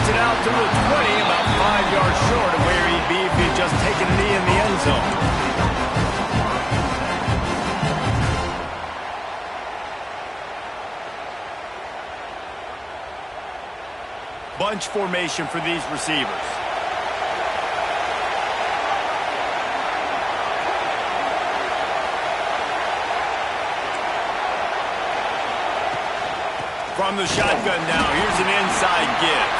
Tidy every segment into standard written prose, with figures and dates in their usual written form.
gets it out to the 20, about 5 yards short of where he'd be if he'd just taken a knee in the end zone. Bunch formation for these receivers. From the shotgun now, here's an inside give.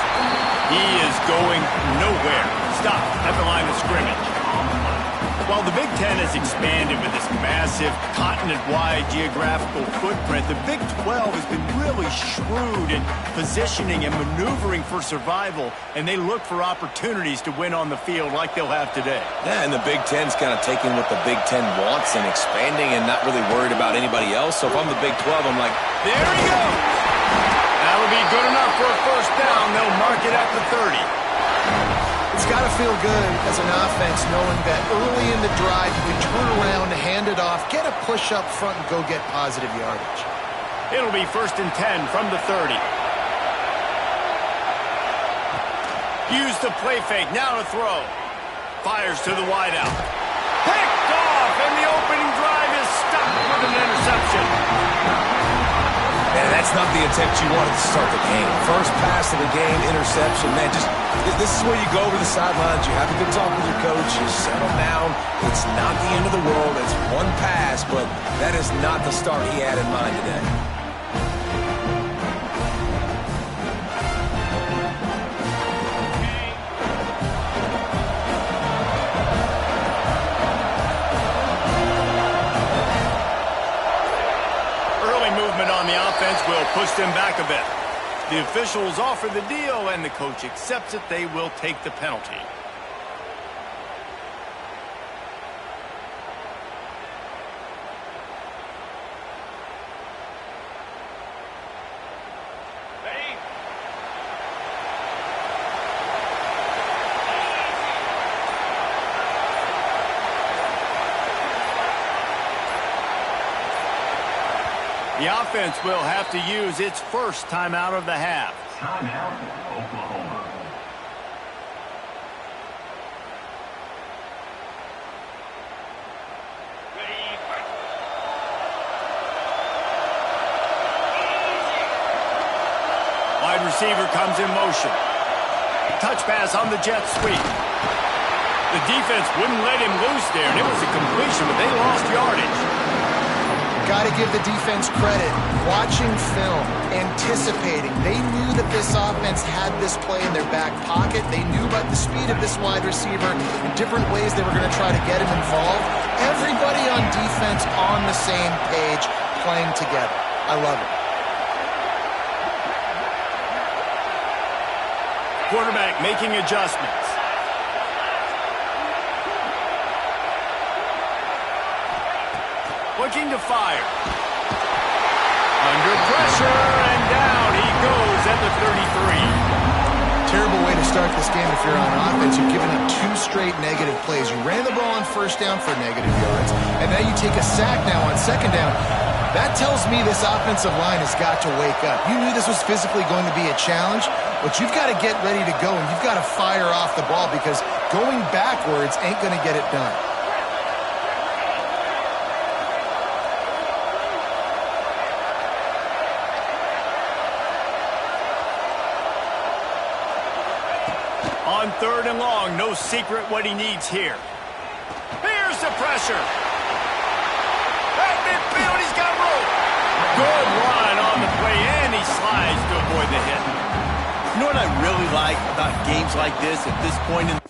He is going nowhere. Stop at the line of scrimmage. While the Big Ten has expanded with this massive continent-wide geographical footprint, the Big 12 has been really shrewd in positioning and maneuvering for survival, and they look for opportunities to win on the field like they'll have today. Yeah, and the Big Ten's kind of taking what the Big Ten wants and expanding and not really worried about anybody else. So if I'm the Big 12, I'm like, there he goes. That'll be good enough for a first down. They'll mark it at the 30. It's got to feel good as an offense knowing that early in the drive you can turn around, hand it off, get a push up front, and go get positive yardage. It'll be 1st and 10 from the 30. Use the play fake. Now to throw. Fires to the wideout. Picked off, and the opening drive is stopped with an interception. Man, that's not the attempt you wanted to start the game. First pass of the game, interception. Man, this is where you go over the sidelines. You have a good talk with your coach. You settle down. It's not the end of the world. It's one pass, but that is not the start he had in mind today. On the offense will push them back a bit. The officials offer the deal, and the coach accepts it. They will take the penalty. The offense will have to use its first timeout of the half. Timeout, Oklahoma. Wide receiver comes in motion. Touch pass on the jet sweep. The defense wouldn't let him loose there, and it was a completion, but they lost yardage. Got to give the defense credit. Watching film, anticipating. They knew that this offense had this play in their back pocket. They knew about the speed of this wide receiver and different ways they were going to try to get him involved. Everybody on defense on the same page, playing together. I love it. Quarterback making adjustments. Looking to fire. Under pressure, and down he goes at the 33. Terrible way to start this game if you're on offense. You've given up 2 straight negative plays. You ran the ball on first down for negative yards, and now you take a sack now on second down. That tells me this offensive line has got to wake up. You knew this was physically going to be a challenge, but you've got to get ready to go, and you've got to fire off the ball because going backwards ain't going to get it done. On 3rd and long, no secret what he needs here. Here's the pressure. At midfield, he's got room. Good run on the play, and he slides to avoid the hit. You know what I really like about games like this at this point in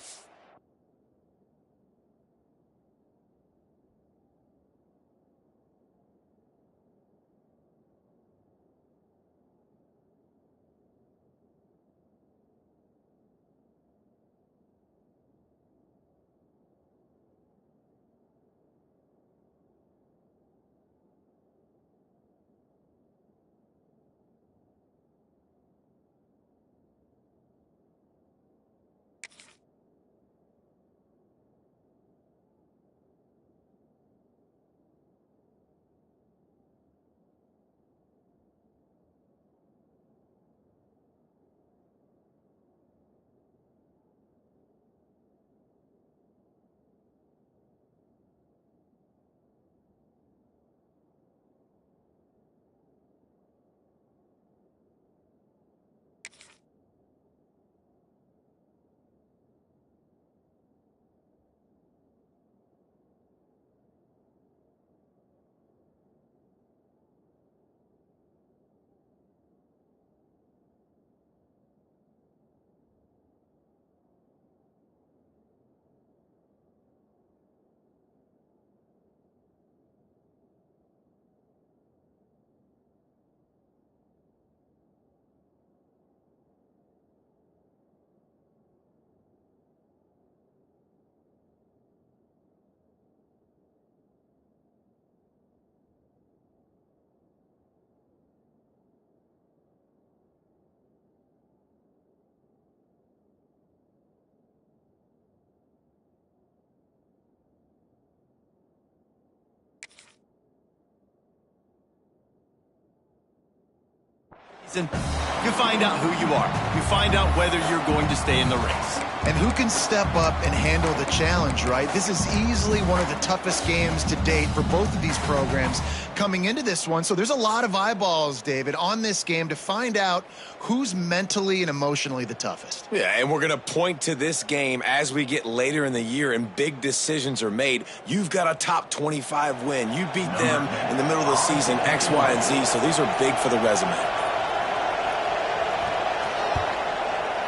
Justin, you find out who you are. You find out whether you're going to stay in the race. And who can step up and handle the challenge, right? This is easily one of the toughest games to date for both of these programs coming into this one. So there's a lot of eyeballs, David, on this game to find out who's mentally and emotionally the toughest. Yeah, and we're going to point to this game as we get later in the year and big decisions are made. You've got a top 25 win. You beat them in the middle of the season, X, Y, and Z, so these are big for the resume.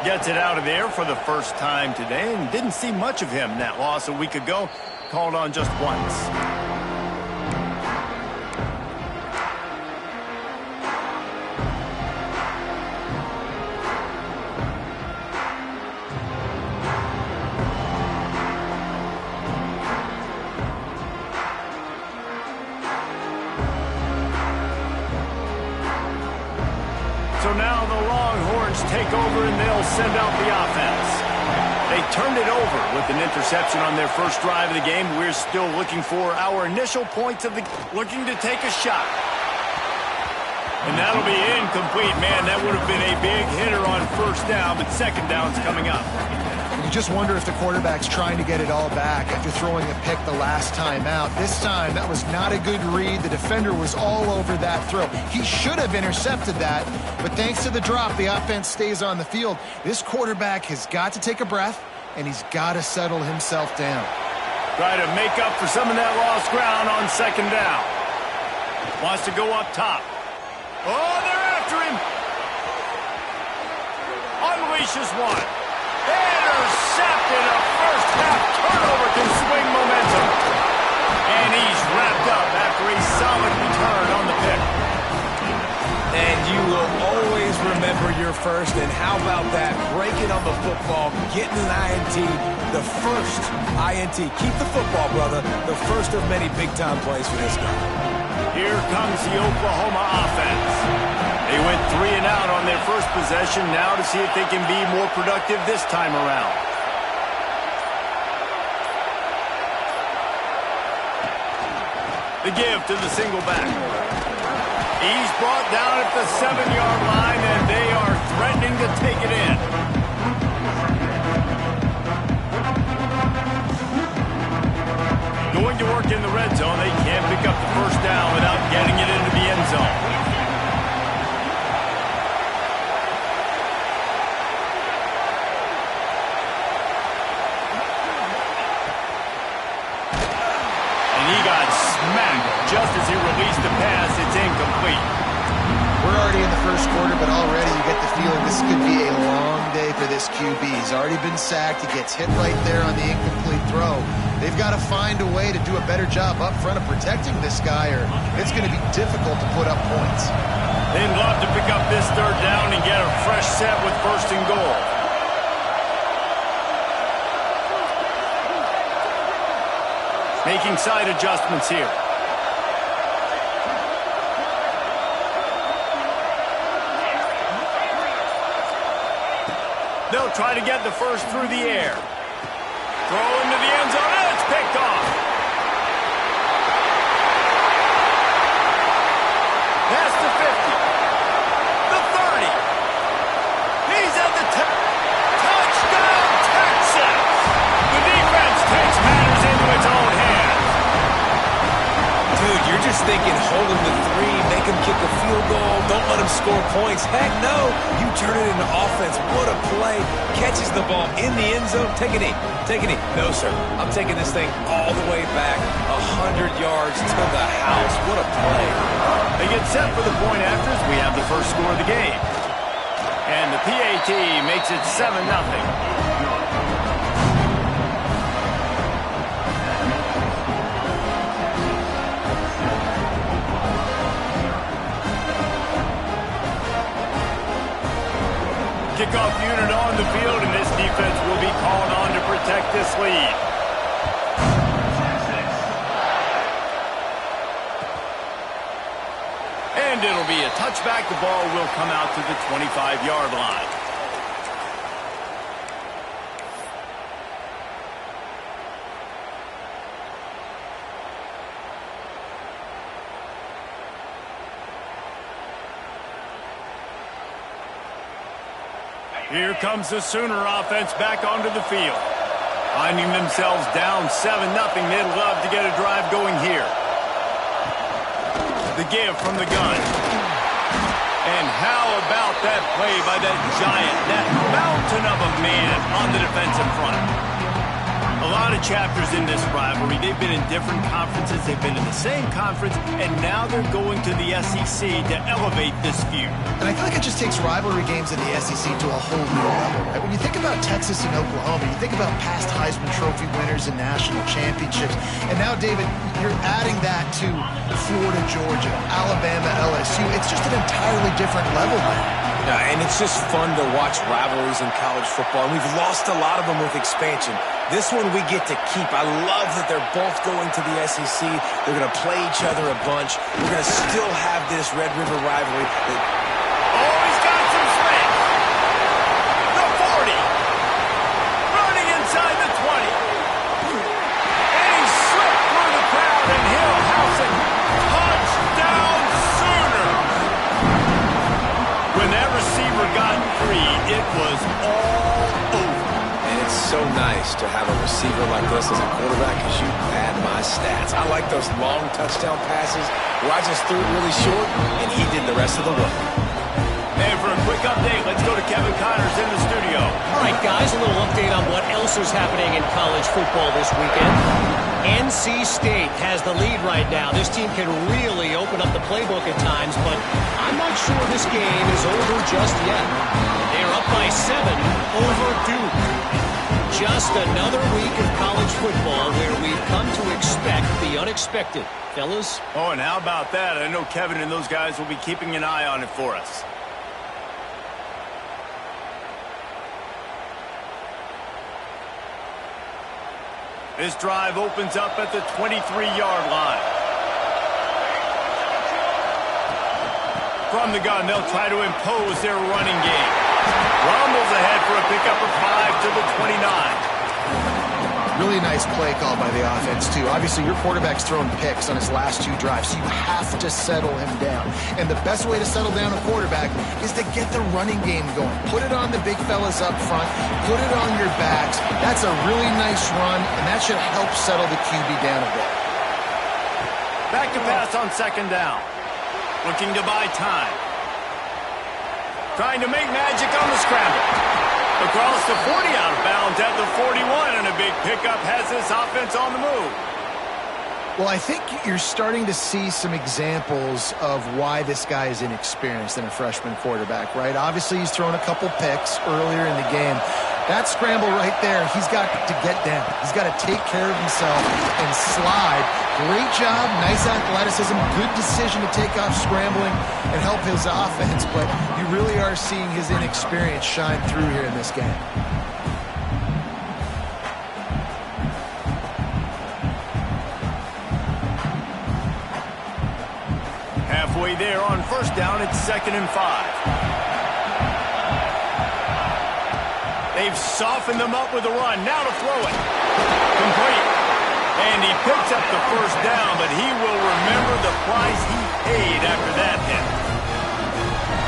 Gets it out of there for the first time today and didn't see much of him. That loss a week ago, called on just once. So now the Longhorns take over and they'll send out the offense. They turned it over with an interception on their first drive of the game. We're still looking for our initial points of the looking to take a shot. And that'll be incomplete. Man, that would have been a big hitter on first down, but second down's coming up. You just wonder if the quarterback's trying to get it all back after throwing a pick the last time out. This time, that was not a good read. The defender was all over that throw. He should have intercepted that, but thanks to the drop, the offense stays on the field. This quarterback has got to take a breath, and he's got to settle himself down. Try to make up for some of that lost ground on second down. Wants to go up top. Oh, they're after him. Unleashes one. Intercepted. A first-half turnover can swing momentum. And he's wrapped up after a solid return on the pick. And you will always remember your first. And how about that? Breaking on the football, getting an INT, the first INT. Keep the football, brother. The first of many big-time plays for this guy. Here comes the Oklahoma offense. They went 3 and out on their first possession. Now to see if they can be more productive this time around. The give to the single back. He's brought down at the 7-yard line, and they are threatening to take it in. Going to work in the red zone. They can't pick up the first down without getting it into the end zone. Just as he released the pass, it's incomplete. We're already in the first quarter, but already you get the feeling this could be a long day for this QB. He's already been sacked. He gets hit right there on the incomplete throw. They've got to find a way to do a better job up front of protecting this guy, or it's going to be difficult to put up points. They'd love to pick up this third down and get a fresh set with first and goal. Making side adjustments here. They'll try to get the first through the air. Throw into the end zone, and it's picked off. Past the 50. The 30. He's at the touchdown, Texas! The defense takes matters into its own hands. Dude, you're just thinking, hold him to 3, make him kick a field goal, don't let him score points. Heck no, you turn it into offense. What a play. Catches the ball in the end zone. Take a knee. Take a knee. No, sir. I'm taking this thing all the way back 100 yards to the house. What a play. They get set for the point after as we have the first score of the game. And the PAT makes it 7-0. Kickoff unit on the field, and this defense will be called on to protect this lead. And it'll be a touchback. The ball will come out to the 25-yard line. Here comes the Sooner offense back onto the field. Finding themselves down 7-0, they'd love to get a drive going here. The give from the gun. And how about that play by that giant, that mountain of a man on the defensive front? A lot of chapters in this rivalry. They've been in different conferences. They've been in the same conference. And now they're going to the SEC to elevate this feud. And I feel like it just takes rivalry games in the SEC to a whole new level. Right? When you think about Texas and Oklahoma, you think about past Heisman Trophy winners and national championships. And now, David, you're adding that to Florida, Georgia, Alabama, LSU. It's just an entirely different level now. And it's just fun to watch rivalries in college football. And we've lost a lot of them with expansion. This one we get to keep. I love that they're both going to the SEC. They're going to play each other a bunch. We're going to still have this Red River rivalry. Oh, he's got some space. The 40. Running inside the 20. And he slipped through the crowd, and he'll house it. Touchdown Sooner. When that receiver got free, it was all over. And it's so nice to have a receiver like this as a quarterback because you pad my stats. I like those long touchdown passes where I just threw it really short and he did the rest of the work. And for a quick update, let's go to Kevin Connors in the studio. All right, guys, a little update on what else is happening in college football this weekend. NC State has the lead right now. This team can really open up the playbook at times, but I'm not sure this game is over just yet. They're up by 7 over Duke. Just another week of college football where we've come to expect the unexpected. Fellas? Oh, and how about that? I know Kevin and those guys will be keeping an eye on it for us. This drive opens up at the 23-yard line. From the gun, they'll try to impose their running game. Rumbles ahead for a pickup of 5 to the 29. Really nice play call by the offense, too. Obviously, your quarterback's thrown picks on his last 2 drives, so you have to settle him down. And the best way to settle down a quarterback is to get the running game going. Put it on the big fellas up front. Put it on your backs. That's a really nice run, and that should help settle the QB down a bit. Back to pass on second down. Looking to buy time. Trying to make magic on the scramble. Across the 40, out of bounds at the 41, and a big pickup has this offense on the move. Well, I think you're starting to see some examples of why this guy is inexperienced in a freshman quarterback, right? Obviously, he's thrown a couple picks earlier in the game. That scramble right there, he's got to get down. He's got to take care of himself and slide. Great job, nice athleticism, good decision to take off scrambling and help his offense, but you really are seeing his inexperience shine through here in this game. Halfway there on first down, it's 2nd and 5. They've softened them up with a run. Now to throw it. Complete. And he picks up the first down, but he will remember the price he paid after that hit.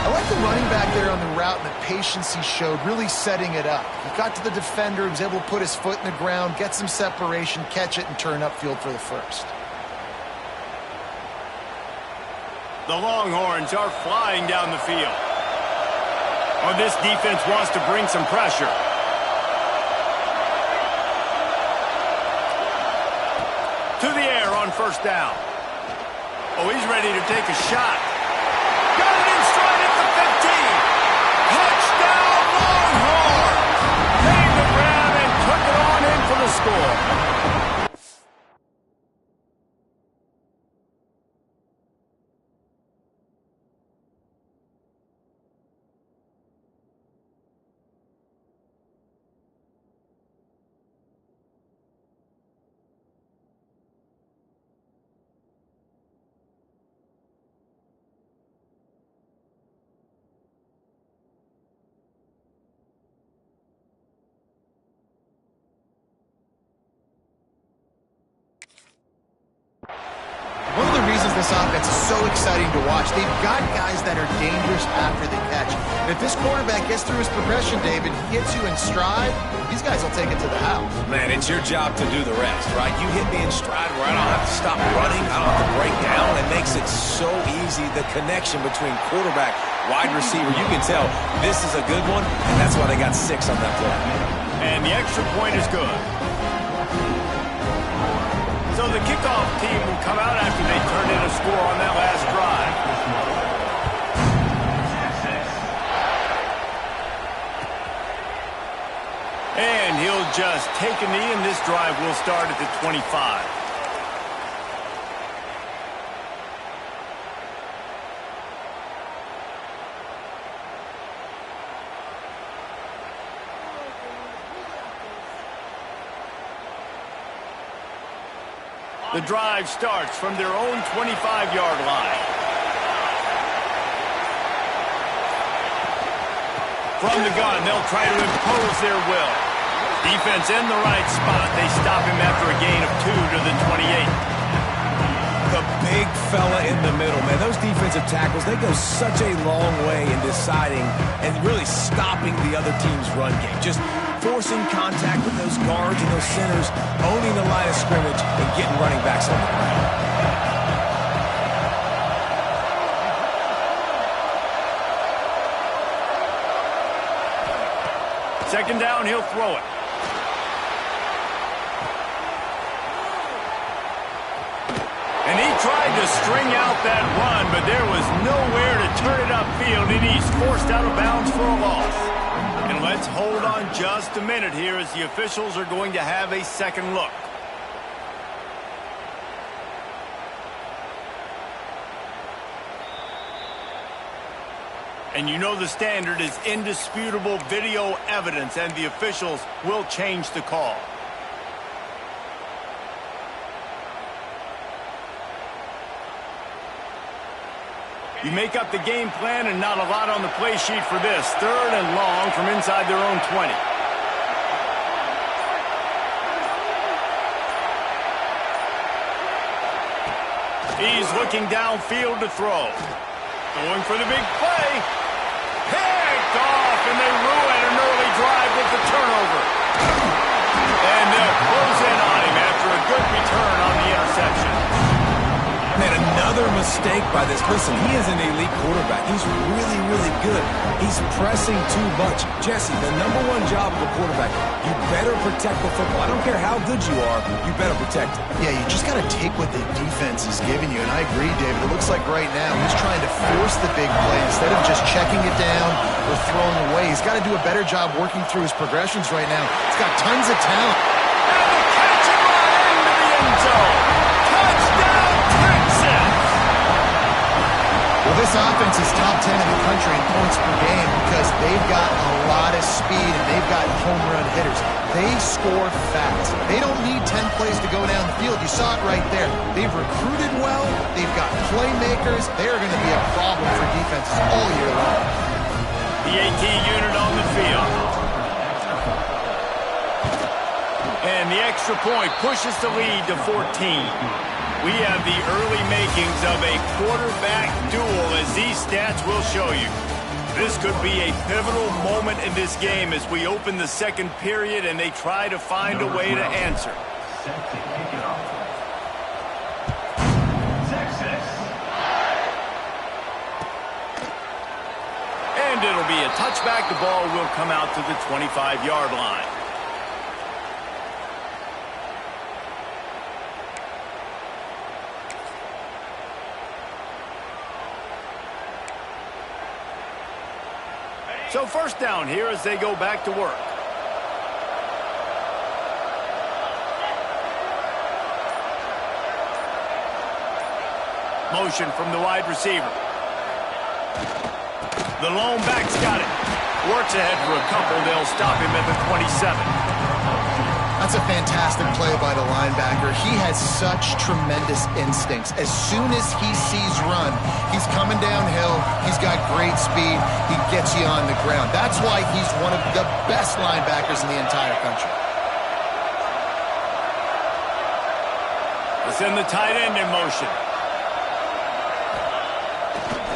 I like the running back there on the route and the patience he showed, really setting it up. He got to the defender, was able to put his foot in the ground, get some separation, catch it, and turn upfield for the first. The Longhorns are flying down the field. Oh, this defense wants to bring some pressure. To the air on first down. Oh, he's ready to take a shot. Got it in stride at the 15. Touchdown Longhorns! Made the grab and took it on in for the score. this offense is so exciting to watch. They've got guys that are dangerous after the catch. And if this quarterback gets through his progression, David, he hits you in stride, these guys will take it to the house. Man, it's your job to do the rest, right? You hit me in stride where I don't have to stop running, I don't have to break down. It makes it so easy, the connection between quarterback, wide receiver. You can tell this is a good one, and that's why they got 6 on that play. And the extra point is good. So the kickoff team will come out after they turn in a score on that last drive. And he'll just take a knee, and this drive will start at the 25. The drive starts from their own 25-yard line. From the gun, they'll try to impose their will. Defense in the right spot. They stop him after a gain of 2 to the 28. The big fella in the middle, man. Those defensive tackles, they go such a long way in deciding and really stopping the other team's run game. Just forcing contact with those guards and those centers, owning the line of scrimmage, and getting running backs on the ground. Second down, he'll throw it. And he tried to string out that run, but there was nowhere to turn it upfield, and he's forced out of bounds for a loss. And let's hold on just a minute here as the officials are going to have a second look. And you know the standard is indisputable video evidence, and the officials will change the call. You make up the game plan and not a lot on the play sheet for this. 3rd and long from inside their own 20. He's looking downfield to throw. Going for the big play. Picked off, and they ruin an early drive with the turnover. And they'll close in on him after a good return on the interception. Man, another mistake by this. Listen, he is an elite quarterback. He's really, really good. He's pressing too much. Jesse, the #1 job of a quarterback, you better protect the football. I don't care how good you are, you better protect it. Yeah, you just got to take what the defense is giving you. And I agree, David. It looks like right now he's trying to force the big play instead of just checking it down or throwing away. He's got to do a better job working through his progressions right now. He's got tons of talent. And the catch and run into the end zone. Touchdown, Texas! Well, this offense is top 10 in the country in points per game because they've got a lot of speed and they've got home run hitters. They score fast. They don't need 10 plays to go down the field. You saw it right there. They've recruited well. They've got playmakers. They're going to be a problem for defenses all year long. The AT unit on the field. And the extra point pushes the lead to 14. We have the early makings of a quarterback duel, as these stats will show you. This could be a pivotal moment in this game as we open the second period and they try to find a way to answer. And it'll be a touchback. The ball will come out to the 25-yard line. So first down here as they go back to work. Motion from the wide receiver. The lone back's got it. Works ahead for a couple. They'll stop him at the 27. That's a fantastic play by the linebacker. He has such tremendous instincts. As soon as he sees run, he's coming downhill. He's got great speed. He gets you on the ground. That's why he's one of the best linebackers in the entire country. Let's send the tight end in motion.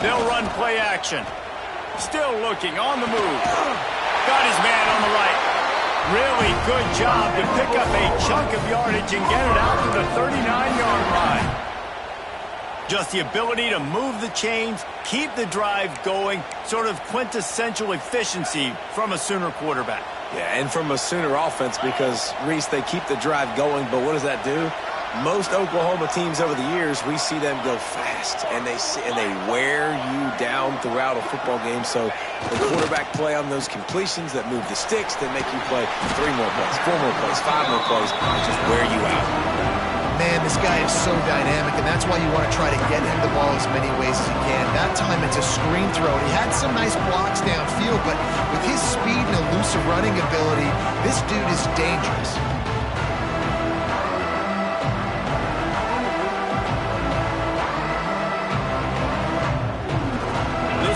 They'll run play action. Still looking, on the move. Got his man on the right. Really good job to pick up a chunk of yardage and get it out to the 39-yard line. Just the ability to move the chains, keep the drive going, sort of quintessential efficiency from a Sooner quarterback. Yeah, and from a Sooner offense because, Reese, they keep the drive going, but what does that do? Most Oklahoma teams over the years, we see them go fast, and they wear you down throughout a football game. So the quarterback play on those completions that move the sticks, that make you play 3 more plays, 4 more plays, 5 more plays, just wear you out. Man, this guy is so dynamic, and that's why you want to try to get him the ball as many ways as you can. That time it's a screen throw. He had some nice blocks downfield, but with his speed and elusive running ability, this dude is dangerous.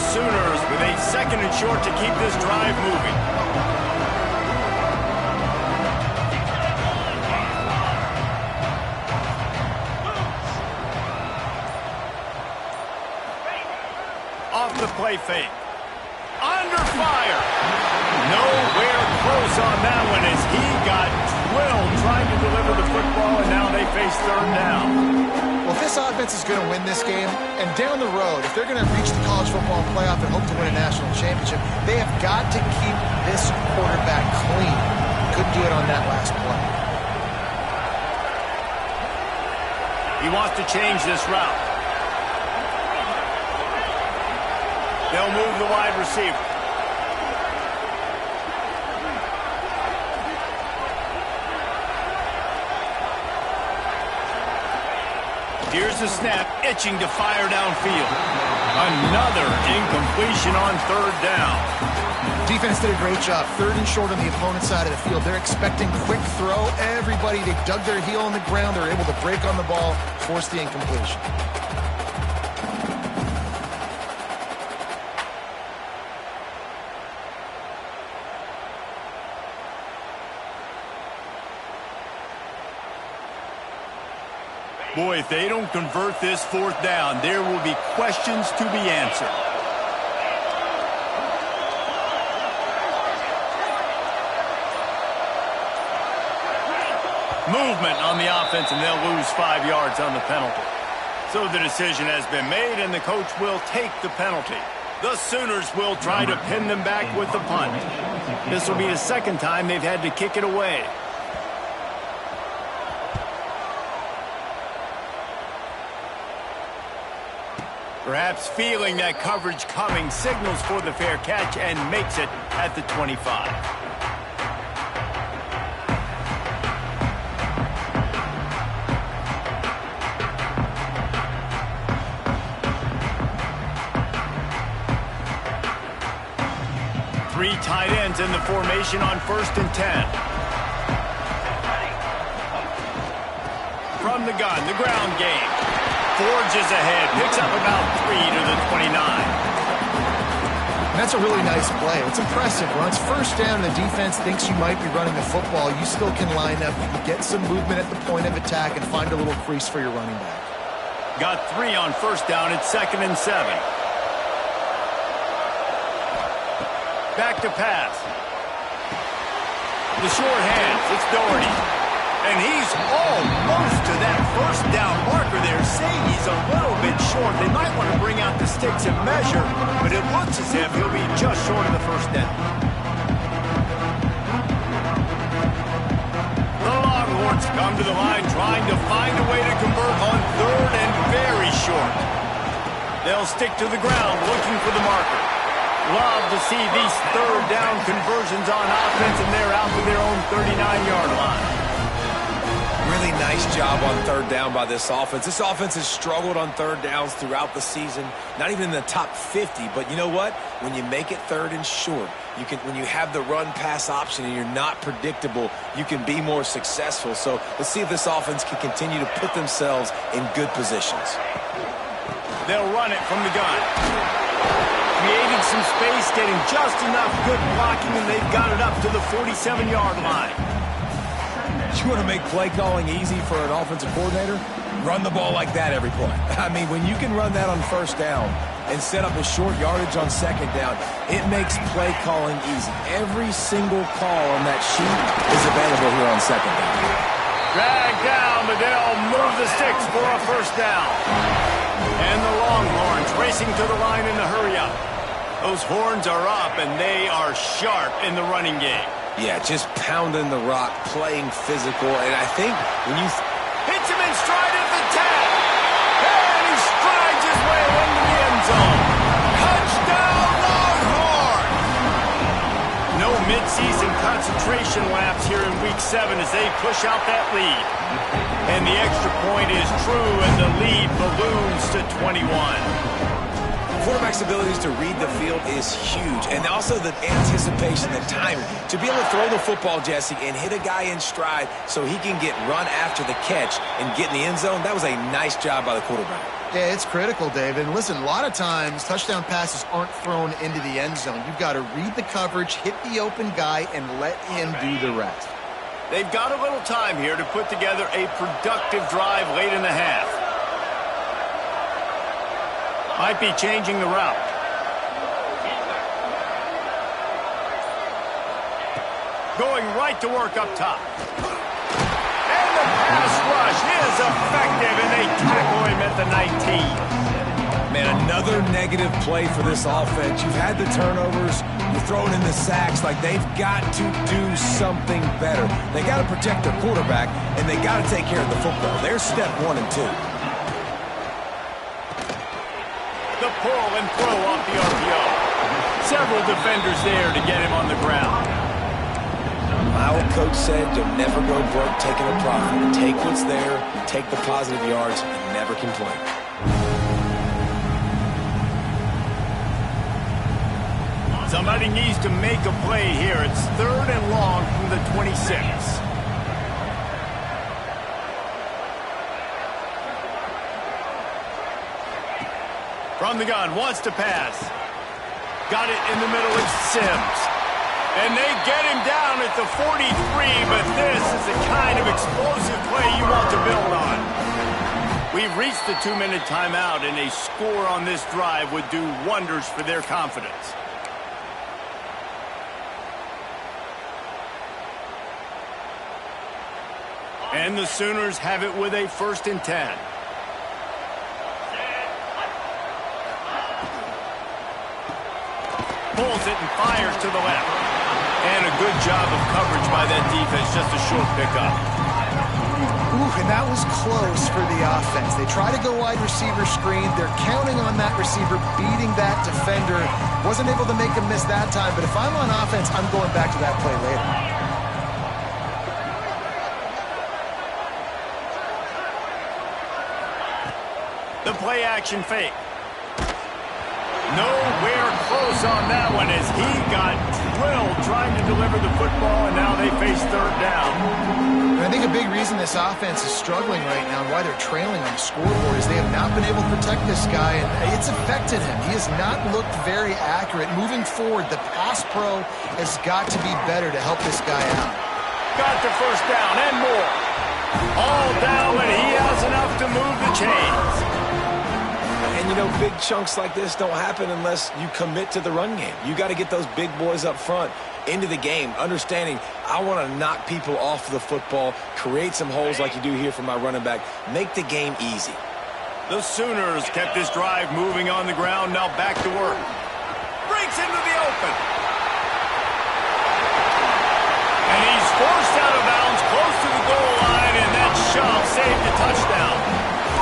Sooners with a 2nd and short to keep this drive moving. Off the play fake. Under fire. Nowhere close on that one as he got drilled trying to deliver the football, and now they face 3rd down. Well, if this offense is going to win this game, and down the road, if they're going to reach the college football playoff and hope to win a national championship, they have got to keep this quarterback clean. Couldn't do it on that last play. He wants to change this route. They'll move the wide receiver. Here's the snap, itching to fire downfield. Another incompletion on 3rd down. Defense did a great job. 3rd and short on the opponent's side of the field. They're expecting quick throw. Everybody, they dug their heel on the ground. They're able to break on the ball, force the incompletion. Boy, if they don't convert this 4th down, there will be questions to be answered. Movement on the offense, and they'll lose 5 yards on the penalty. So the decision has been made, and the coach will take the penalty. The Sooners will try to pin them back with the punt. This will be the 2nd time they've had to kick it away. Perhaps feeling that coverage coming, signals for the fair catch and makes it at the 25. Three tight ends in the formation on 1st and 10. From the gun, the ground game. Forges ahead, picks up about 3 to the 29. That's a really nice play. It's impressive. When it's 1st down and the defense thinks you might be running the football, you still can line up, you can get some movement at the point of attack and find a little crease for your running back. Got 3 on 1st down at 2nd and 7. Back to pass. The short hands, it's Doherty. And he's almost to that 1st down marker there. Saying he's a little bit short. They might want to bring out the sticks and measure, but it looks as if he'll be just short of the 1st down. The Longhorns come to the line trying to find a way to convert on 3rd and very short. They'll stick to the ground looking for the marker. Love to see these 3rd down conversions on offense, and they're out to their own 39-yard line. Really nice job on 3rd down by this offense. This offense has struggled on 3rd downs throughout the season. Not even in the top 50, but you know what? When you make it 3rd and short, when you have the run-pass option and you're not predictable, you can be more successful. So let's see if this offense can continue to put themselves in good positions. They'll run it from the gun. Creating some space, getting just enough good blocking, and they've got it up to the 47-yard line. You want to make play calling easy for an offensive coordinator? Run the ball like that every play. I mean, when you can run that on first down and set up a short yardage on second down, it makes play calling easy. Every single call on that sheet is available here on second down. Drag down, but they'll move the sticks for a first down. And the Longhorns racing to the line in the hurry-up. Those horns are up, and they are sharp in the running game. Yeah, just pounding the rock, playing physical, and I think when you... Hits him in stride at the 10. And he strides his way into the end zone. Touchdown, Longhorn! No midseason concentration laps here in Week 7 as they push out that lead. And the extra point is true, and the lead balloons to 21. Quarterback's abilities to read the field is huge, and also the anticipation, the timing. To be able to throw the football, Jesse, and hit a guy in stride so he can get run after the catch and get in the end zone, that was a nice job by the quarterback. Yeah, it's critical, David. And listen, a lot of times touchdown passes aren't thrown into the end zone. You've got to read the coverage, hit the open guy, and let him do the rest. They've got a little time here to put together a productive drive late in the half. Might be changing the route. Going right to work up top. And the pass rush is effective, and they tackle him at the 19. Man, another negative play for this offense. You've had the turnovers. You're throwing in the sacks. Like, they've got to do something better. They got to protect their quarterback, and they got to take care of the football. There's step 1 and 2. The pull and throw off the RPO. Several defenders there to get him on the ground. My old coach said you'll never go broke taking a profit. Take what's there, take the positive yards, and never complain. Somebody needs to make a play here. It's 3rd and long from the 26. From the gun, wants to pass. Got it in the middle of Sims. And they get him down at the 43, but this is the kind of explosive play you want to build on. We've reached the 2-minute timeout, and a score on this drive would do wonders for their confidence. And the Sooners have it with a 1st and 10. Pulls it and fires to the left. And a good job of coverage by that defense, just a short pickup. Ooh, and that was close for the offense. They try to go wide receiver screen. They're counting on that receiver beating that defender. Wasn't able to make him miss that time, but if I'm on offense, I'm going back to that play later. The play action fake. Nowhere close on that one as he got drilled trying to deliver the football, and now they face 3rd down. And I think a big reason this offense is struggling right now and why they're trailing on the scoreboard is they have not been able to protect this guy, and it's affected him. He has not looked very accurate. Moving forward, the pass pro has got to be better to help this guy out. Got the 1st down and more. All down, and he has enough to move the chains. And, you know, big chunks like this don't happen unless you commit to the run game. You got to get those big boys up front into the game, understanding I want to knock people off the football, create some holes like you do here for my running back, make the game easy. The Sooners kept this drive moving on the ground, now back to work. Breaks into the open. And he's forced out of bounds close to the goal line, and that shove saved a touchdown.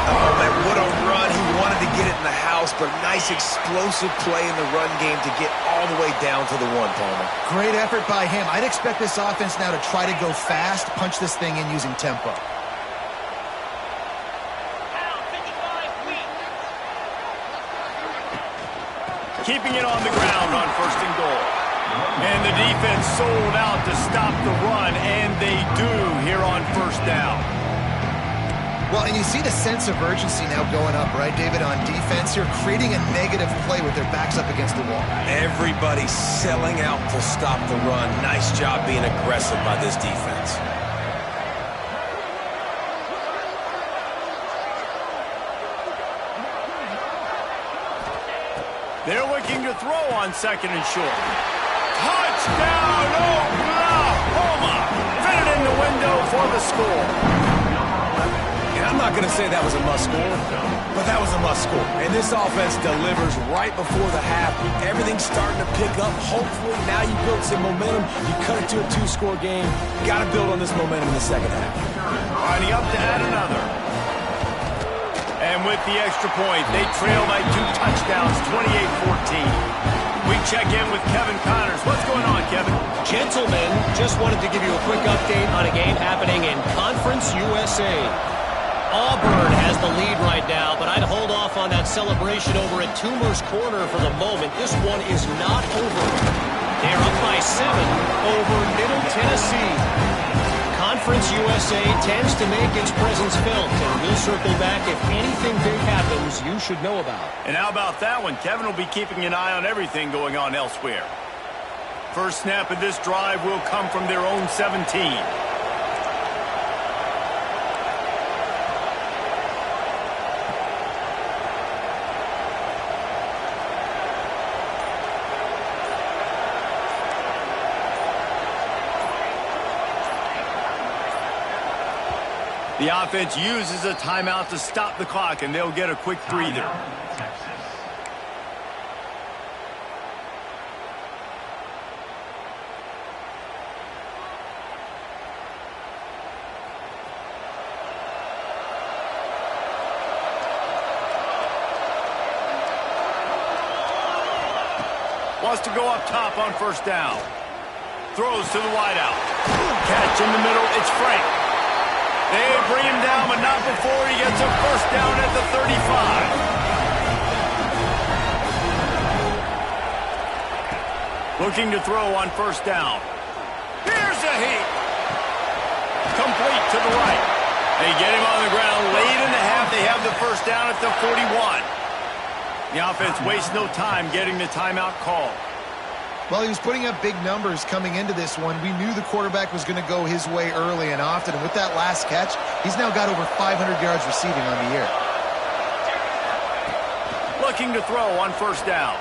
Oh, man, what a run. He wanted to get it in the house, but nice explosive play in the run game to get all the way down to the 1, Palmer. Great effort by him. I'd expect this offense now to try to go fast, punch this thing in using tempo. Keeping it on the ground on 1st and goal. And the defense sold out to stop the run, and they do here on 1st down. Well, and you see the sense of urgency now going up, right, David, on defense here, creating a negative play with their backs up against the wall. Everybody selling out to stop the run. Nice job being aggressive by this defense. They're looking to throw on 2nd and short. Touchdown, Oklahoma! Fit it in the window for the score. And I'm not going to say that was a must-score, but that was a must-score. And this offense delivers right before the half. Everything's starting to pick up. Hopefully, now you build some momentum. You cut it to a 2-score game. Got to build on this momentum in the second half. Lining up to add another. And with the extra point, they trail by 2 touchdowns, 28-14. We check in with Kevin Connors. What's going on, Kevin? Gentlemen, just wanted to give you a quick update on a game happening in Conference USA. Auburn has the lead right now, but I'd hold off on that celebration over at Toomer's Corner for the moment. This one is not over. They're up by 7 over Middle Tennessee. Conference USA tends to make its presence felt, and we'll circle back if anything big happens you should know about. And how about that one? Kevin will be keeping an eye on everything going on elsewhere. First snap of this drive will come from their own 17. The offense uses a timeout to stop the clock, and they'll get a quick breather. Wants to go up top on first down. Throws to the wideout. Catch in the middle. It's Frank. They bring him down, but not before he gets a first down at the 35. Looking to throw on first down. Here's a heat. Complete to the right. They get him on the ground late in the half. They have the first down at the 41. The offense wastes no time getting the timeout call. Well, he was putting up big numbers coming into this one. We knew the quarterback was going to go his way early and often. And with that last catch, he's now got over 500 yards receiving on the year. Looking to throw on first down.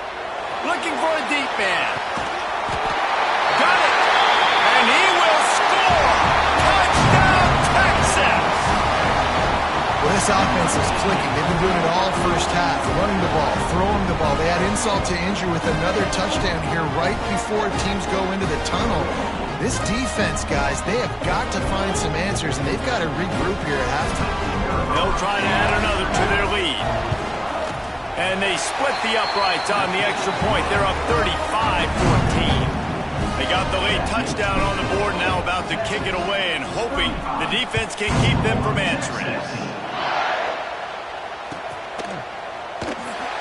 Looking for a deep man. Got it! And he will score! Touchdown, Texas! Well, this offense is clicking. They've been doing it all first half. Running the ball, throwing the ball. They had insult to injury with another touchdown here right before teams go into the tunnel. This defense, guys, they have got to find some answers, and they've got to regroup here at halftime. They'll try to add another to their lead. And they split the uprights on the extra point. They're up 35-14. They got the late touchdown on the board, now about to kick it away and hoping the defense can keep them from answering.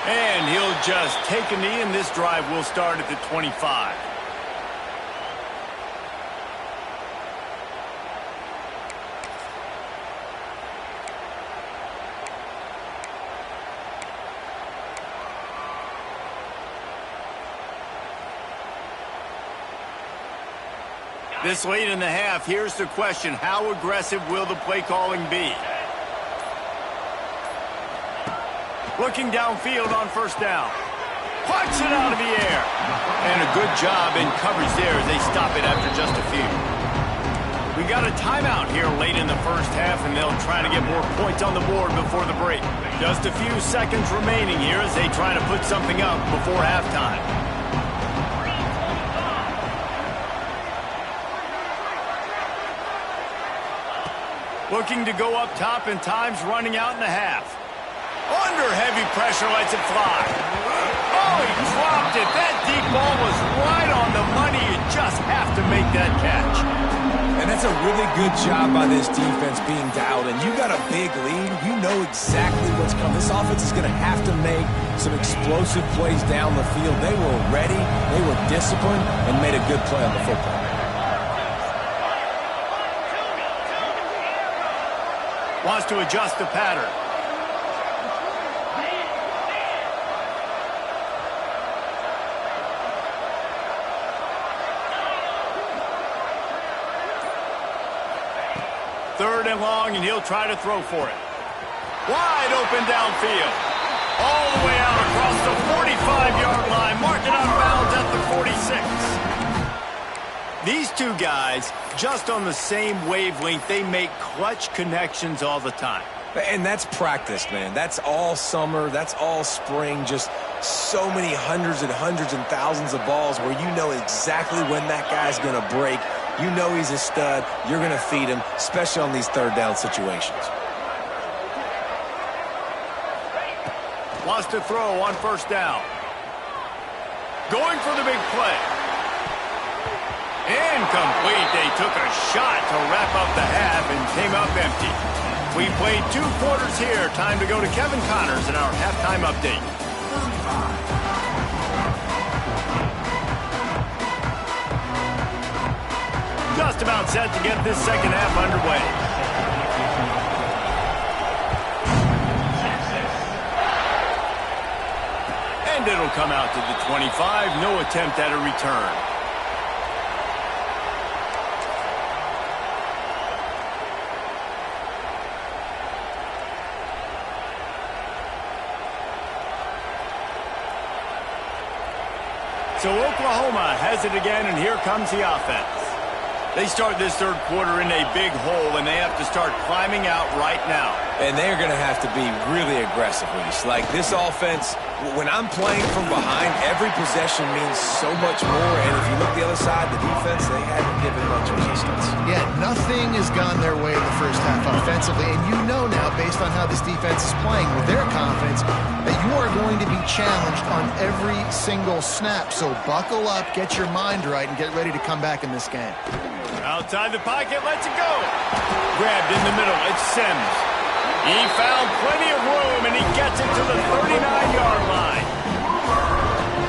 And he'll just take a knee, and this drive will start at the 25. This late in the half, here's the question. How aggressive will the play calling be? Looking downfield on first down. Punch it out of the air. And a good job in coverage there as they stop it after just a few. We got a timeout here late in the first half, and they'll try to get more points on the board before the break. Just a few seconds remaining here as they try to put something up before halftime. Looking to go up top, and time's running out in the half. Under heavy pressure, lets it fly. Oh, he dropped it. That deep ball was right on the money. You just have to make that catch. And that's a really good job by this defense being dialed in. You got a big lead. You know exactly what's coming. This offense is going to have to make some explosive plays down the field. They were ready, they were disciplined, and made a good play on the football. Wants to adjust the pattern. Third and long, and he'll try to throw for it. Wide open downfield. All the way out across the 45-yard line, marking out of bounds at the 46. These two guys, just on the same wavelength, they make clutch connections all the time. And that's practice, man. That's all summer. That's all spring. Just so many hundreds and thousands of balls where you know exactly when that guy's going to break. You know he's a stud. You're going to feed him, especially on these third down situations. Wants to throw on first down. Going for the big play. Incomplete. They took a shot to wrap up the half and came up empty. We played 2 quarters here. Time to go to Kevin Connors in our halftime update. Just about set to get this second half underway. And it'll come out to the 25. No attempt at a return. So Oklahoma has it again, and here comes the offense. They start this third quarter in a big hole, and they have to start climbing out right now. And they're going to have to be really aggressive, Reese. Like, this offense, when I'm playing from behind, every possession means so much more. And if you look the other side, the defense, they haven't given much resistance. Yeah, nothing has gone their way in the first half offensively. And you know now, based on how this defense is playing with their confidence, that you are going to be challenged on every single snap. So buckle up, get your mind right, and get ready to come back in this game. Outside the pocket, lets it go. Grabbed in the middle, it's Sims. He found plenty of room, and he gets it to the 39-yard line.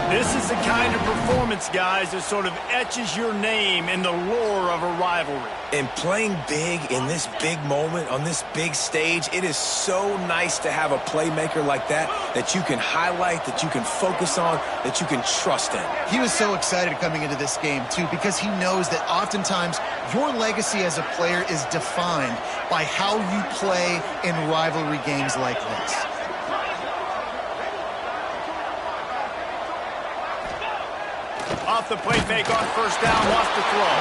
This is the kind of performance, guys, that sort of etches your name in the lore of a rivalry. And playing big in this big moment, on this big stage, it is so nice to have a playmaker like that you can highlight, that you can focus on, that you can trust in. He was so excited coming into this game, too, because he knows that oftentimes your legacy as a player is defined by how you play in rivalry games like this. Off the play fake on first down, wants to throw.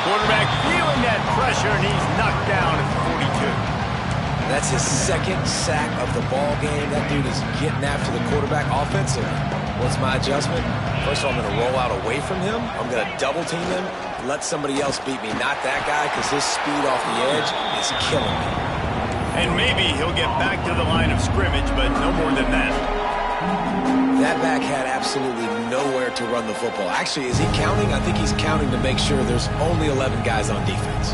Quarterback feeling that pressure, and he's knocked down at the 42. That's his second sack of the ball game. That dude is getting after the quarterback offensively. What's my adjustment? First of all, I'm going to roll out away from him. I'm going to double team him, let somebody else beat me, not that guy, because his speed off the edge is killing me. And maybe he'll get back to the line of scrimmage, but no more than that. That back had absolutely nowhere to run the football. Actually, is he counting? I think he's counting to make sure there's only 11 guys on defense.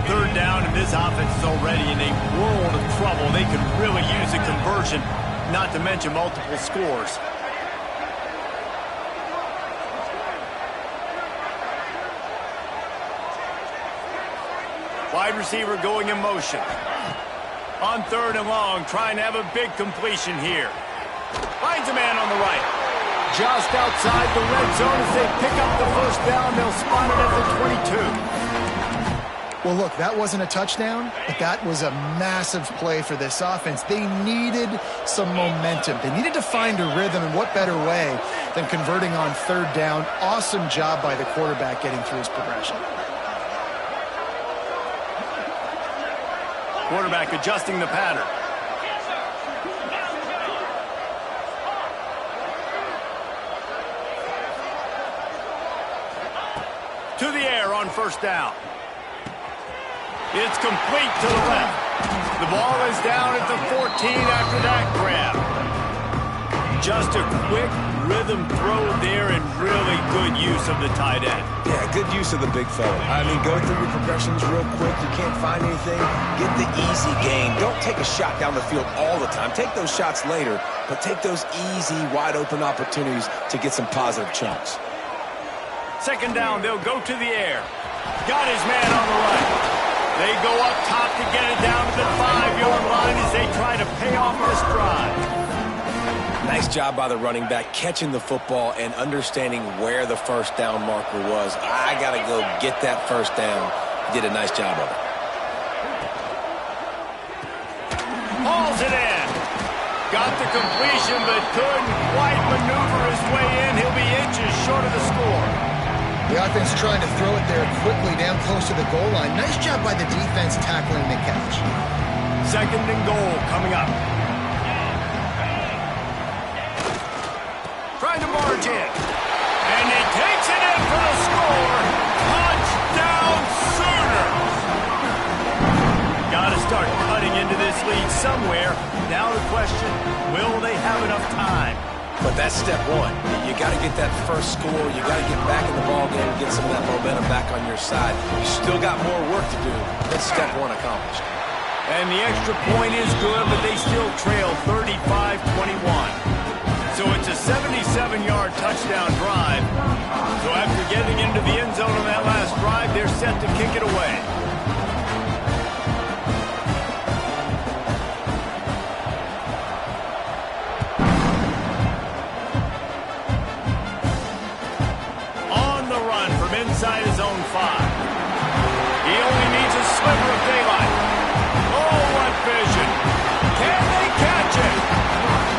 Third down, and this offense is already in a world of trouble. They could really use a conversion, not to mention multiple scores. Wide receiver going in motion. On third and long, trying to have a big completion here. Finds a man on the right. Just outside the red zone as they pick up the first down. They'll spot it at the 22. Well, look, that wasn't a touchdown, but that was a massive play for this offense. They needed some momentum. They needed to find a rhythm, and what better way than converting on third down. Awesome job by the quarterback getting through his progression. Quarterback adjusting the pattern. To the air on first down. It's complete to the left. The ball is down at the 14 after that grab. Just a quick rhythm throw there and really good use of the tight end. Yeah, good use of the big fella. I mean, go through your progressions real quick. You can't find anything. Get the easy gain. Don't take a shot down the field all the time. Take those shots later, but take those easy, wide-open opportunities to get some positive chunks. Second down, they'll go to the air. Got his man on the right. They go up top to get it down to the 5-yard line as they try to pay off this drive. Nice job by the running back, catching the football and understanding where the first down marker was. I got to go get that first down. He did a nice job of it. Hauls it in. Got the completion, but couldn't quite maneuver his way in. He'll be inches short of the score. The offense trying to throw it there quickly down close to the goal line. Nice job by the defense tackling the catch. 2nd and goal coming up. Trying to march in. And he takes it in for the score. Touchdown Sooners! Got to start cutting into this lead somewhere. Now the question, will they have enough time? But that's step one. You got to get that first score. You got to get back in the ball game and get some of that momentum back on your side. You still got more work to do. That's step one accomplished. And the extra point is good, but they still trail 35-21. So it's a 77-yard touchdown drive. So after getting into the end zone on that last drive, they're set to kick it away. Inside his own 5. He only needs a sliver of daylight. Oh, what vision. Can they catch it?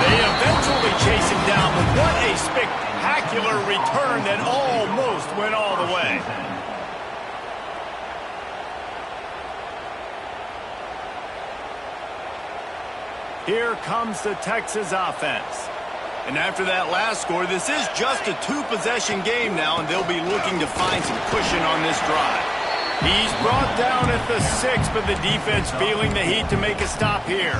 They eventually chase him down, but what a spectacular return that almost went all the way. Here comes the Texas offense. And after that last score, this is just a 2-possession game now, and they'll be looking to find some cushion on this drive. He's brought down at the 6, but the defense feeling the heat to make a stop here.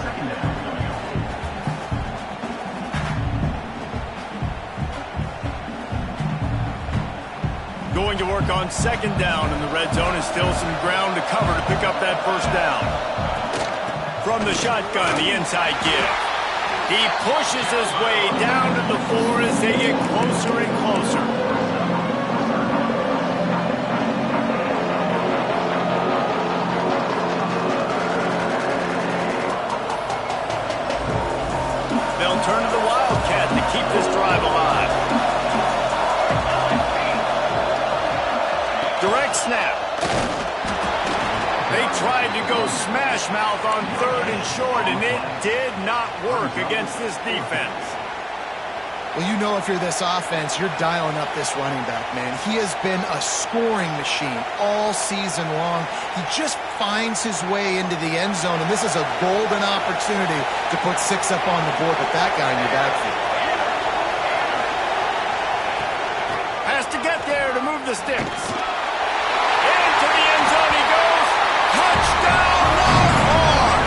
Going to work on 2nd down in the red zone, and still some ground to cover to pick up that 1st down. From the shotgun, the inside give. He pushes his way down to the 4 as they get closer and closer. They'll turn to the Wildcat to keep this drive alive. Direct snap. They tried to go smash mouth on 3rd and short, and it did not work against this defense. Well, you know if you're this offense, you're dialing up this running back, man. He has been a scoring machine all season long. He just finds his way into the end zone, and this is a golden opportunity to put 6 up on the board with that guy in your backfield. Has to get there to move the sticks. Into the end zone he goes. Touchdown, Longhorn!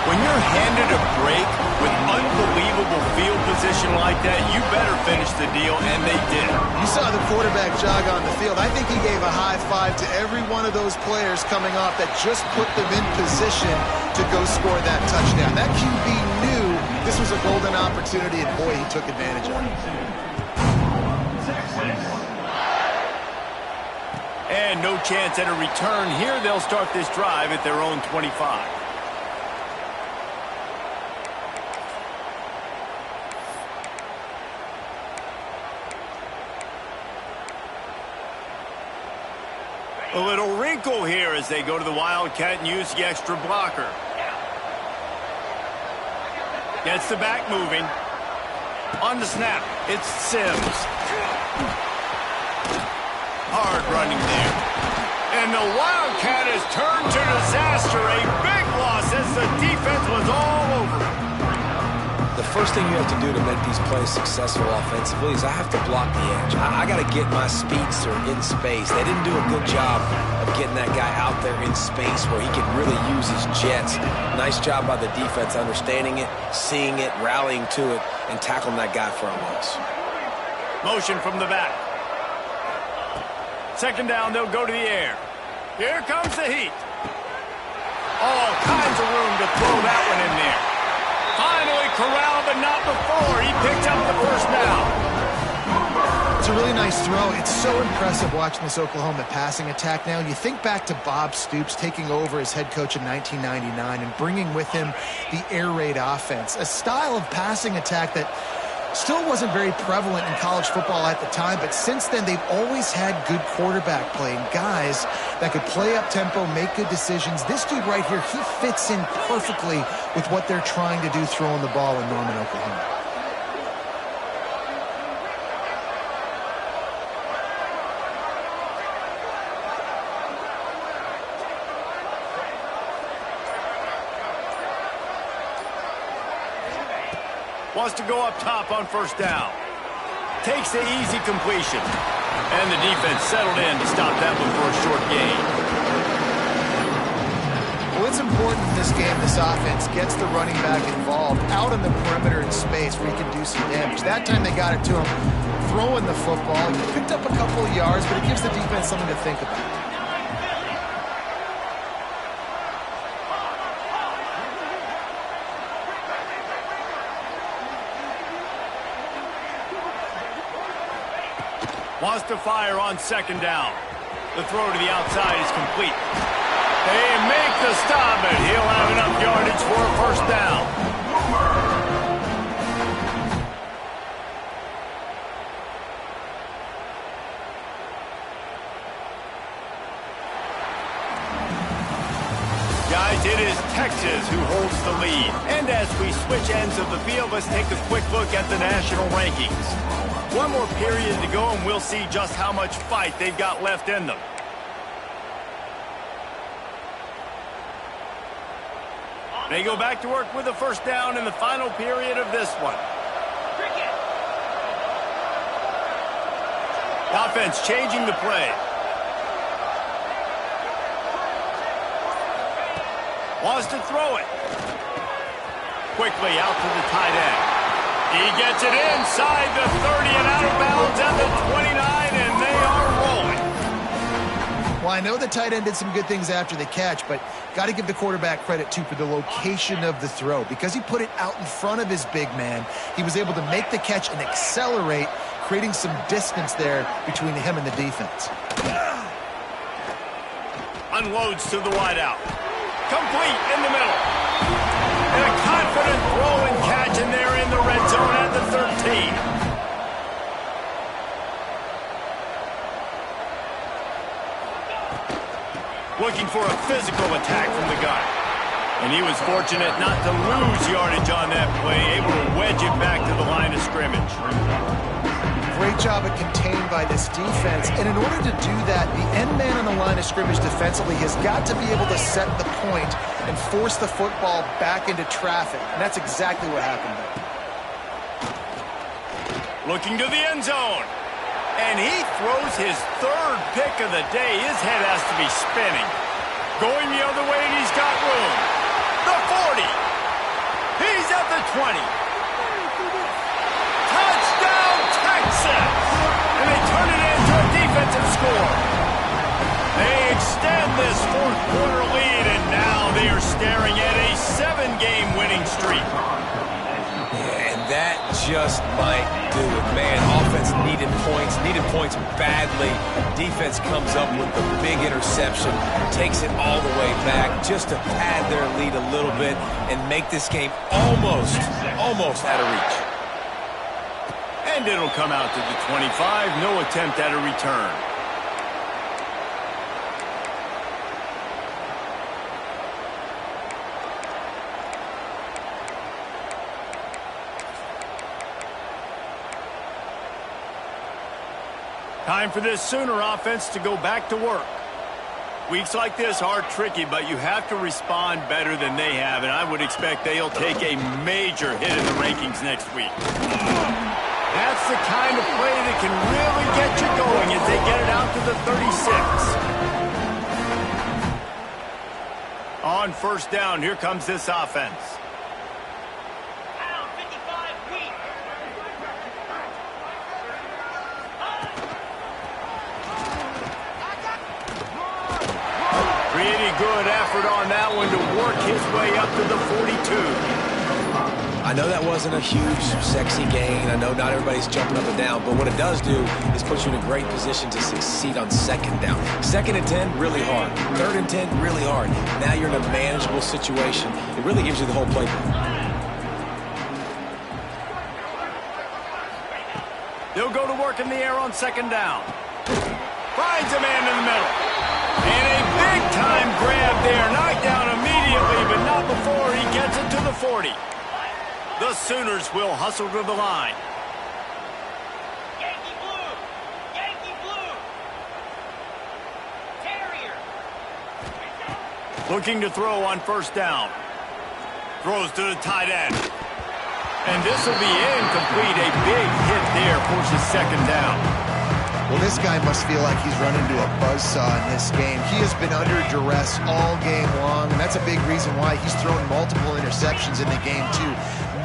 When you're handed a break with unbelievable field position like that, you better finish the deal, and they did. You saw the quarterback jog on the field. I think he gave a high five to every one of those players coming off that just put them in position to go score that touchdown. That QB knew this was a golden opportunity, and boy, he took advantage of it. And no chance at a return here. They'll start this drive at their own 25. A little wrinkle here as they go to the Wildcat and use the extra blocker. Gets the back moving. On the snap, it's Sims. Hard running there. And the Wildcat has turned to disaster. A big loss as the defense was all over it. The first thing you have to do to make these plays successful offensively is I have to block the edge. I got to get my speedster in space. They didn't do a good job of getting that guy out there in space where he could really use his jets. Nice job by the defense understanding it, seeing it, rallying to it, and tackling that guy for a loss. Motion from the back. 2nd down, they'll go to the air. Here comes the heat. All kinds of room to throw that one in there. Finally corralled, but not before. He picked up the 1st down. It's a really nice throw. It's so impressive watching this Oklahoma passing attack now. You think back to Bob Stoops taking over as head coach in 1999 and bringing with him the air raid offense, a style of passing attack that Still wasn't very prevalent in college football at the time, but since then they've always had good quarterback play and guys that could play up tempo, make good decisions. This dude right here, he fits in perfectly with what they're trying to do throwing the ball in Norman, Oklahoma. Wants to go up top on first down. Takes the easy completion. And the defense settled in to stop that one for a short gain. Well, it's important in this game, this offense gets the running back involved out on the perimeter in space where he can do some damage. That time they got it to him throwing the football. He picked up a couple of yards, but it gives the defense something to think about. Wants to fire on second down. The throw to the outside is complete. They make the stop, and he'll have enough yardage for a first down. Guys, it is Texas who holds the lead. And as we switch ends of the field, let's take a quick look at the national rankings. One more period to go, and we'll see just how much fight they've got left in them. They go back to work with a first down in the final period of this one. The offense changing the play. Wants to throw it. Quickly out to the tight end. He gets it inside the 30 and out of bounds at the 29, and they are rolling. Well, I know the tight end did some good things after the catch, but got to give the quarterback credit, too, for the location of the throw. Because he put it out in front of his big man, he was able to make the catch and accelerate, creating some distance there between him and the defense. Unloads to the wideout. Complete in the middle. And a confident throw and catch, and they're in the red zone at the 13. Looking for a physical attack from the guy. And he was fortunate not to lose yardage on that play, able to wedge it back to the line of scrimmage. Great job at contained by this defense. And in order to do that, the end man on the line of scrimmage defensively has got to be able to set the point and force the football back into traffic. And that's exactly what happened there. Looking to the end zone. And he throws his third pick of the day. His head has to be spinning. Going the other way, and he's got room. The 40. He's at the 20. Touchdown, Texas! And they turn it into a defensive score. They extend this fourth-quarter lead, and now they are staring at a 7-game winning streak. Yeah, and that just might do it, man. Offense needed points badly. Defense comes up with the big interception, takes it all the way back just to pad their lead a little bit and make this game almost out of reach. And it'll come out to the 25. No attempt at a return. Time for this Sooner offense to go back to work. Weeks like this are tricky, but you have to respond better than they have, and I would expect they'll take a major hit in the rankings next week. That's the kind of play that can really get you going as they get it out to the 36. On first down, here comes this offense. Pretty good effort on that one to work his way up to the 42. I know that wasn't a huge, sexy gain. I know not everybody's jumping up and down, but what it does do is put you in a great position to succeed on second down. 2nd and 10, really hard. 3rd and 10, really hard. Now you're in a manageable situation. It really gives you the whole playbook. They'll go to work in the air on second down. Finds a man in the middle. And a big-time grab there. Knocked down immediately, but not before he gets it to the 40. The Sooners will hustle to the line. Yankee blue! Yankee blue! Terrier! Looking to throw on first down. Throws to the tight end. And this will be incomplete. A big hit there forces second down. Well, this guy must feel like he's run into a buzzsaw in this game. He has been under duress all game long, and that's a big reason why he's thrown multiple interceptions in the game, too.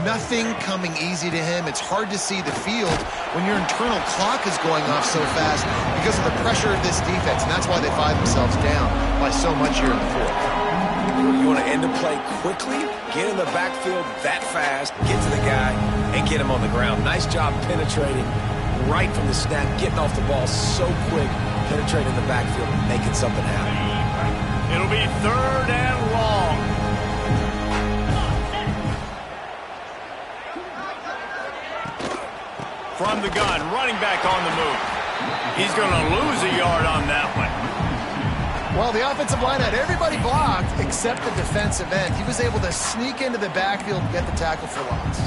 Nothing coming easy to him. It's hard to see the field when your internal clock is going off so fast because of the pressure of this defense, and that's why they find themselves down by so much here in the fourth. You want to end the play quickly, get in the backfield that fast, get to the guy, and get him on the ground. Nice job penetrating right from the snap, getting off the ball so quick, penetrating the backfield and making something happen. It'll be third and long. From the gun, running back on the move. He's going to lose a yard on that one. Well, the offensive line had everybody blocked except the defensive end. He was able to sneak into the backfield and get the tackle for loss.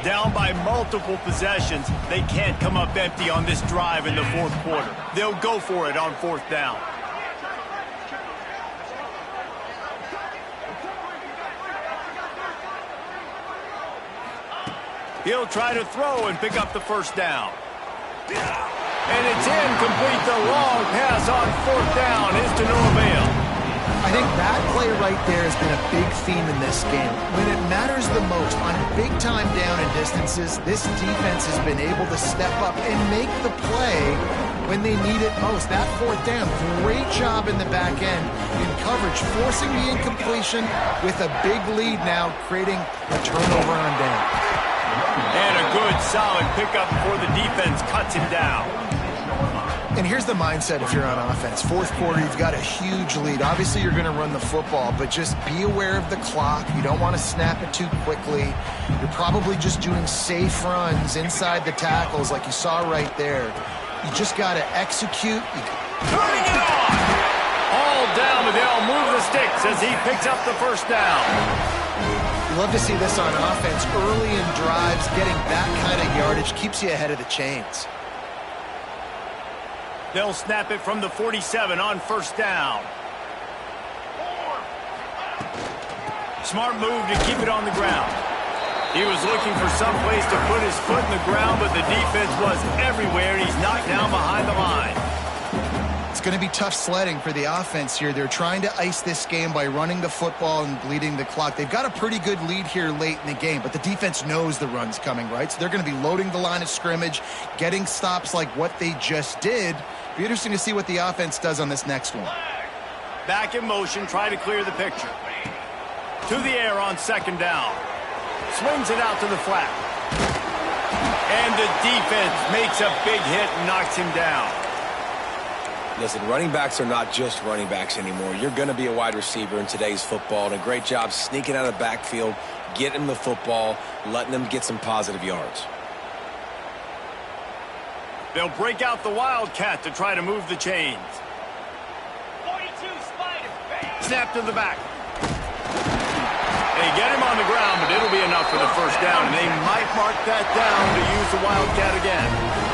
Down by multiple possessions, they can't come up empty on this drive in the fourth quarter. They'll go for it on fourth down. He'll try to throw and pick up the first down. And it's incomplete. The long pass on fourth down is to no avail. I think that play right there has been a big theme in this game. When it matters the most, on big-time down and distances, this defense has been able to step up and make the play when they need it most. That fourth down, great job in the back end in coverage, forcing the incompletion with a big lead now, creating a turnover on down. And a good, solid pickup before the defense cuts him down. And here's the mindset if you're on offense. Fourth quarter, you've got a huge lead. Obviously, you're going to run the football, but just be aware of the clock. You don't want to snap it too quickly. You're probably just doing safe runs inside the tackles like you saw right there. You just got to execute. Turning it on! All down, but they'll move the sticks as he picks up the first down. You love to see this on offense. Early in drives, getting that kind of yardage keeps you ahead of the chains. They'll snap it from the 47 on first down. Smart move to keep it on the ground. He was looking for some place to put his foot in the ground, but the defense was everywhere. He's knocked down behind the line. It's going to be tough sledding for the offense here. They're trying to ice this game by running the football and bleeding the clock. They've got a pretty good lead here late in the game, but the defense knows the run's coming, right? So they're going to be loading the line of scrimmage, getting stops like what they just did. Be interesting to see what the offense does on this next one. Back in motion, try to clear the picture. To the air on second down. Swings it out to the flat. And the defense makes a big hit and knocks him down. Listen, running backs are not just running backs anymore. You're going to be a wide receiver in today's football, and a great job sneaking out of the backfield, getting the football, letting them get some positive yards. They'll break out the Wildcat to try to move the chains. 42 Spider. Snap to the back. They get him on the ground, but it'll be enough for the first down, and they might mark that down to use the Wildcat again.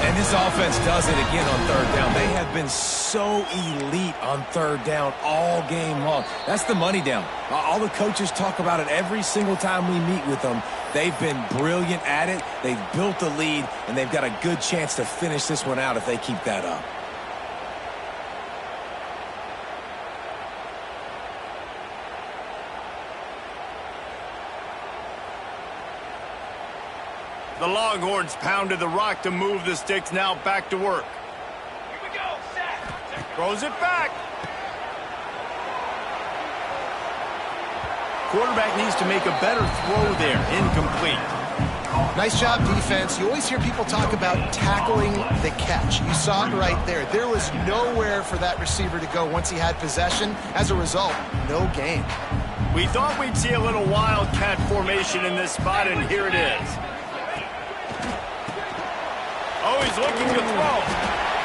And this offense does it again on third down. They have been so elite on third down all game long. That's the money down. All the coaches talk about it every single time we meet with them. They've been brilliant at it. They've built the lead, and they've got a good chance to finish this one out if they keep that up. The Longhorns pounded the rock to move the sticks, now back to work. Here we go, sack. Throws it back. Quarterback needs to make a better throw there. Incomplete. Nice job, defense. You always hear people talk about tackling the catch. You saw it right there. There was nowhere for that receiver to go once he had possession. As a result, no gain. We thought we'd see a little Wildcat formation in this spot, and here it is. Oh, he's looking to throw.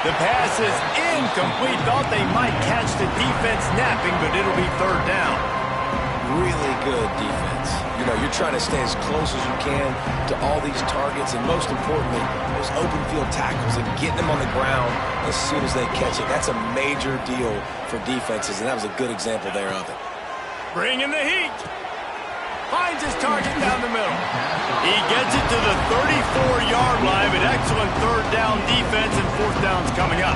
The pass is incomplete. Thought they might catch the defense napping, but it'll be third down. Really good defense. You know, you're trying to stay as close as you can to all these targets, and most importantly, those open field tackles and getting them on the ground as soon as they catch it. That's a major deal for defenses, and that was a good example there of it. Bringing the heat. Finds his target down the middle. He gets it to the 34-yard line, but excellent third down defense, and fourth down's coming up.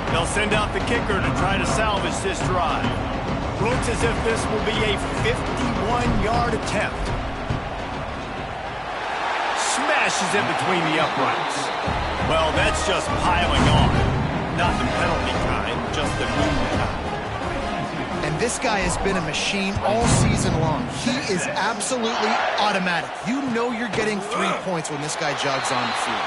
They'll send out the kicker to try to salvage this drive. Looks as if this will be a 51-yard attempt. Smashes it between the uprights. Well, that's just piling on. Not the penalty kind, just the move kind. And this guy has been a machine all season long. He is absolutely automatic. You know you're getting 3 points when this guy jogs on the field.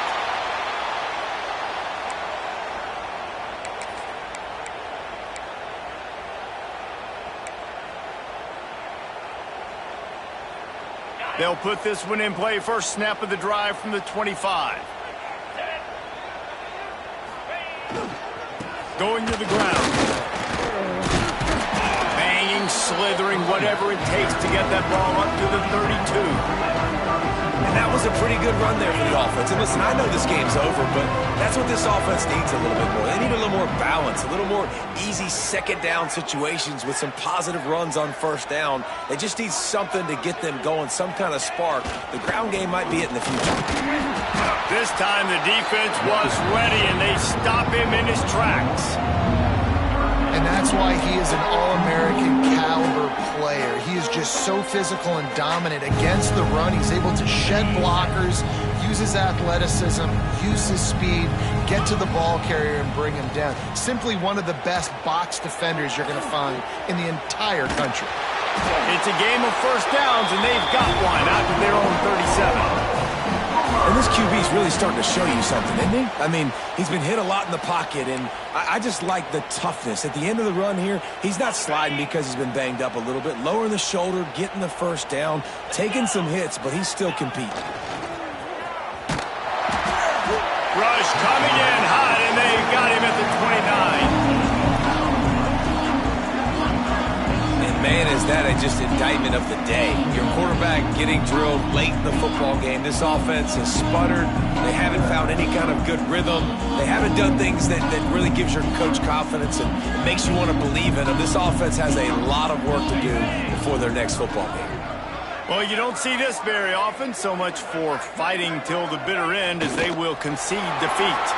They'll put this one in play. First snap of the drive from the 25. Going to the ground. Banging, slithering, whatever it takes to get that ball up to the 32. And that was a pretty good run there for the offense. And listen, I know this game's over, but that's what this offense needs a little bit more. They need a little more balance, a little more easy second down situations with some positive runs on first down. They just need something to get them going, some kind of spark. The ground game might be it in the future. This time the defense was ready, and they stop him in his tracks. And that's why he is an All-American caliber player. He is just so physical and dominant against the run. He's able to shed blockers, use his athleticism, use his speed, get to the ball carrier and bring him down. Simply one of the best box defenders you're going to find in the entire country. It's a game of first downs, and they've got one out to their own 37. And this QB's really starting to show you something, isn't he? I mean, he's been hit a lot in the pocket, and I just like the toughness. At the end of the run here, he's not sliding because he's been banged up a little bit. Lowering the shoulder, getting the first down, taking some hits, but he's still competing. Rush coming in hot, and they've got him at the 29. Man, is that just indictment of the day. Your quarterback getting drilled late in the football game. This offense has sputtered. They haven't found any kind of good rhythm. They haven't done things that really gives your coach confidence and makes you want to believe in them. This offense has a lot of work to do before their next football game. Well, you don't see this very often. So much for fighting till the bitter end as they will concede defeat.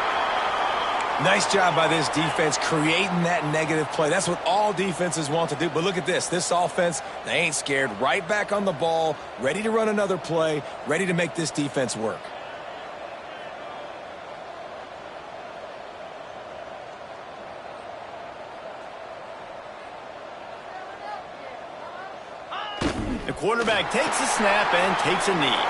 Nice job by this defense creating that negative play. That's what all defenses want to do. But look at this. This offense, they ain't scared. Right back on the ball, ready to run another play, ready to make this defense work. The quarterback takes a snap and takes a knee.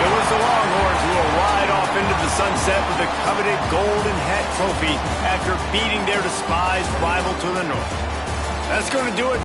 It was the Longhorns who will ride off into the sunset with the coveted Golden Hat Trophy after beating their despised rival to the north. That's going to do it.